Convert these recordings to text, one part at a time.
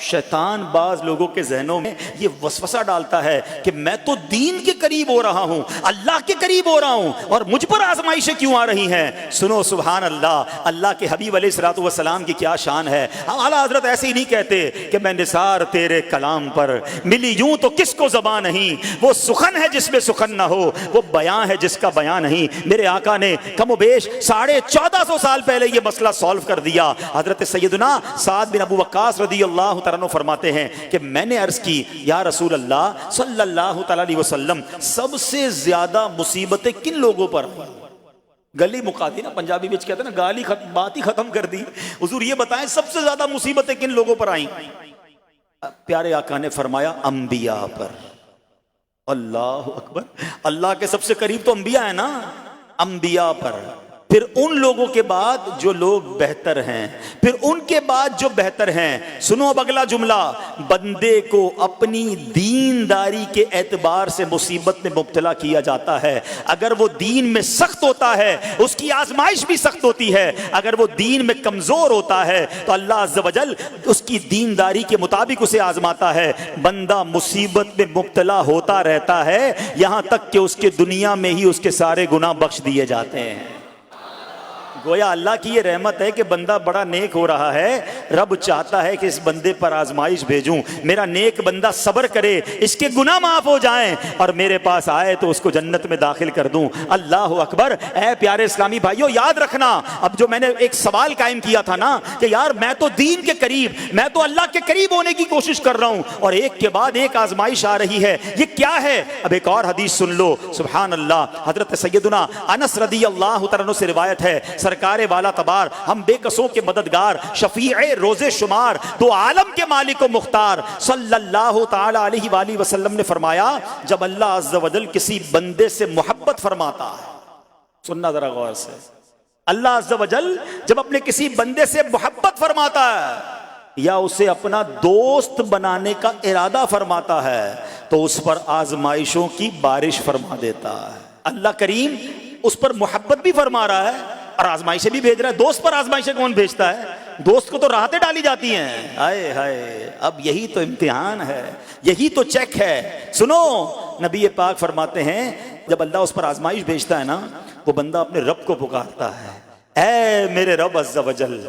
شیطان بعض لوگوں کے ذہنوں میں یہ وسوسہ ڈالتا ہے کہ میں تو دین کے قریب ہو رہا ہوں، اللہ کے قریب ہو رہا ہوں، اور مجھ پر آزمائشیں کیوں آ رہی ہیں؟ سنو سبحان اللہ، اللہ کے حبیب علیہ الصلوۃ والسلام کی کیا شان ہے۔ اعلیٰ حضرت ایسے ہی نہیں کہتے کہ میں نثار تیرے کلام پر، ملی یوں تو کس کو زبان نہیں، وہ سخن ہے جس میں سخن نہ ہو، وہ بیان ہے جس کا بیان نہیں۔ میرے آقا نے کم و بیش 1450 سال پہلے یہ مسئلہ سالو کر دیا۔ حضرت سیدنا سعد بن ابو وقاص رضی اللہ تعالیٰ عنہ فرماتے ہیں کہ میں نے عرض کی یا رسول اللہ صلی اللہ تعالیٰ علیہ وسلم، سب سے زیادہ مصیبتیں کن لوگوں پر ہیں؟ گلی مکا دی نا، پنجابی بچ کہتے ہیں نا، گالی بات ہی ختم کر دی۔ حضور یہ بتائیں سب سے زیادہ مصیبتیں کن لوگوں پر آئیں؟ پیارے آقا نے فرمایا انبیاء پر۔ اللہ اکبر، اللہ کے سب سے قریب تو انبیاء ہیں نا، انبیاء پر، پھر ان لوگوں کے بعد جو لوگ بہتر ہیں، پھر ان کے بعد جو بہتر ہیں۔ سنو اب اگلا جملہ، بندے کو اپنی دینداری کے اعتبار سے مصیبت میں مبتلا کیا جاتا ہے۔ اگر وہ دین میں سخت ہوتا ہے اس کی آزمائش بھی سخت ہوتی ہے، اگر وہ دین میں کمزور ہوتا ہے تو اللہ عز و جل اس کی دینداری کے مطابق اسے آزماتا ہے۔ بندہ مصیبت میں مبتلا ہوتا رہتا ہے یہاں تک کہ اس کے دنیا میں ہی اس کے سارے گناہ بخش دیے جاتے ہیں۔ گویا اللہ کی یہ رحمت ہے کہ بندہ بڑا نیک ہو رہا ہے، رب چاہتا ہے کہ اس بندے پر آزمائش بھیجوں، میرا نیک بندہ صبر کرے، اس کے گناہ معاف ہو جائیں اور میرے پاس آئے تو اس کو جنت میں داخل کر دوں۔ اللہ اکبر۔ اے پیارے اسلامی بھائیو، یاد رکھنا، اب جو میں نے ایک سوال قائم کیا تھا نا کہ یار میں تو دین کے قریب، میں تو اللہ کے قریب ہونے کی کوشش کر رہا ہوں اور ایک کے بعد ایک آزمائش آ رہی ہے، یہ کیا ہے؟ اب ایک اور حدیث سن لو، سبحان اللہ۔ حضرت سیدنا انس رضی اللہ تعالیٰ عنہ سے روایت ہے، سرکار والا تبار، ہم بے کسوں کے مددگار، شفیع روز شمار، دو عالم کے مالک و مختار صلی اللہ تعالی علیہ وآلہ وسلم نے فرمایا، جب اللہ عز و جل کسی بندے سے محبت فرماتا ہے، سننا ذرا غور سے، اللہ عز و جل جب اپنے کسی بندے سے محبت فرماتا ہے یا اسے اپنا دوست بنانے کا ارادہ فرماتا ہے تو اس پر آزمائشوں کی بارش فرما دیتا ہے۔ اللہ کریم اس پر محبت بھی فرما رہا ہے اور آزمائشیں بھی بھیج رہا ہے۔ دوست پر آزمائشیں کون بھیجتا ہے؟ دوست کو تو راحتیں ڈالی جاتی ہیں۔ ہائے ہائے، اب یہی تو امتحان ہے، یہی تو چیک ہے۔ سنو، نبی پاک فرماتے ہیں جب اللہ اس پر آزمائش بھیجتا ہے نا، وہ بندہ اپنے رب کو پکارتا ہے، اے میرے رب عز و جل،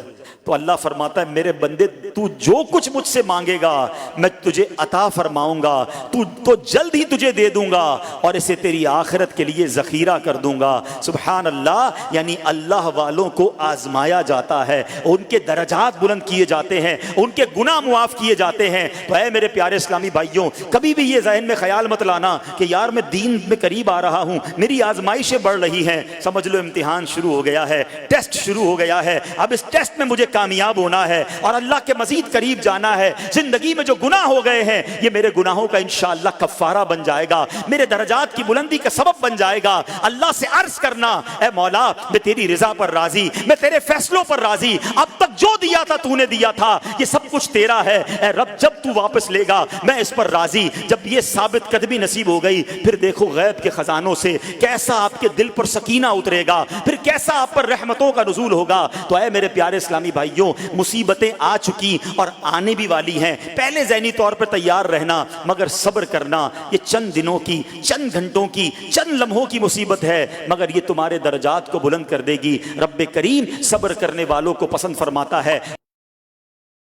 تو اللہ فرماتا ہے میرے بندے تو جو کچھ مجھ سے مانگے گا میں تجھے عطا فرماؤں گا، تو جلد ہی تجھے دے دوں گا اور اسے تیری آخرت کے لیے ذخیرہ کر دوں گا۔ سبحان اللہ۔ یعنی اللہ والوں کو آزمایا جاتا ہے، ان کے درجات بلند کیے جاتے ہیں، ان کے گناہ معاف کیے جاتے ہیں۔ تو اے میرے پیارے اسلامی بھائیوں، کبھی بھی یہ ذہن میں خیال مت لانا کہ یار میں دین میں قریب آ رہا ہوں، میری آزمائشیں بڑھ رہی ہیں۔ سمجھ لو امتحان شروع ہو گیا ہے، ٹیسٹ شروع ہو گیا ہے، اب اس ٹیسٹ میں مجھے کامیاب ہونا ہے اور اللہ کے مزید قریب جانا ہے۔ زندگی میں جو گناہ ہو گئے ہیں یہ میرے گناہوں کا انشاءاللہ کفارہ بن جائے گا، میرے درجات کی بلندی کا سبب بن جائے گا۔ اللہ سے عرض کرنا، اے مولا میں تیری رضا پر راضی، میں تیرے فیصلوں پر راضی، اب تک جو دیا تھا تو نے دیا تھا، یہ سب کچھ تیرا ہے، اے رب جب تو واپس لے گا میں اس پر راضی۔ جب یہ ثابت قدمی نصیب ہو گئی پھر دیکھو غیب کے خزانوں سے کیسا آپ کے دل پر سکینہ اترے گا، پھر کیسا آپ پر رحمتوں کا نزول ہوگا۔ تو اے میرے پیارے اسلامی بھائیوں، مصیبتیں آ چکی اور آنے بھی والی ہیں، پہلے ذہنی طور پر تیار رہنا مگر صبر کرنا۔ یہ چند دنوں کی، چند گھنٹوں کی، چند لمحوں کی مصیبت ہے مگر یہ تمہارے درجات کو بلند کر دے گی۔ رب کریم صبر کرنے والوں کو پسند فرماتا ہے۔